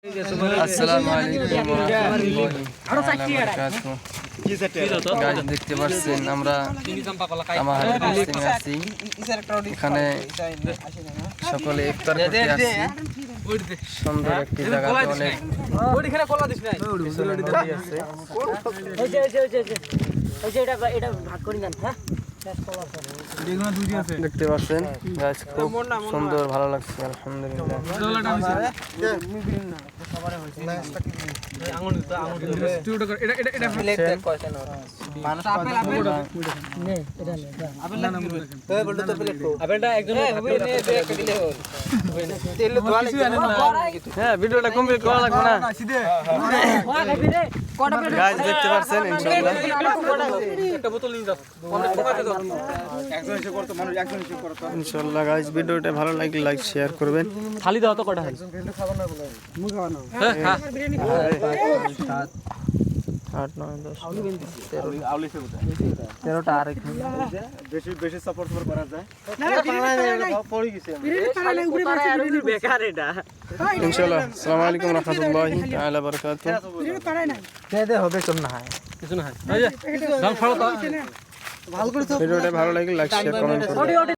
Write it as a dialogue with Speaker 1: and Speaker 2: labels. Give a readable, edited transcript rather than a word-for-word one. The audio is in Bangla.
Speaker 1: আসসালামু আলাইকুম ওয়া রাহমাতুল্লাহি ওয়া বারাকাতুহু। গাইস দেখতে পাচ্ছেন আমরা তামাহার আছি। এখানে সকলে ইফতার করতে আসছি। সুন্দর একটি জায়গাতে অনেক
Speaker 2: এটা ভাগ করে দেন। হ্যাঁ
Speaker 1: দেখতে পাচ্ছেন গাইস, খুব সুন্দর, ভালো লাগছে আলহামদুলিল্লাহ। হ্যাঁ, ভিডিওটা কমপ্লিট করা লাগবে না। গাইস দেখতে পাচ্ছেন ইনশাআল্লাহ গাইস, ভিডিওটা ভালো লাগলে লাইক শেয়ার করবেন।
Speaker 2: খালি দাও তো কটা হয়।
Speaker 1: 8 9 10
Speaker 2: 13টা আর
Speaker 3: বেশি সাপোর্ট করা যায় পড়ে গেছে
Speaker 2: বেকার এটা।
Speaker 1: ইনশাআল্লাহ। আসসালামু আলাইকুম ওয়া রাহমাতুল্লাহি তাআলা ওয়া বারাকাতুহু।
Speaker 2: হবে কিছু না হয়, কিছু না হয়।
Speaker 1: ভিডিওটা ভালো লাগলে লাইক শেয়ার কমেন্ট করবেন।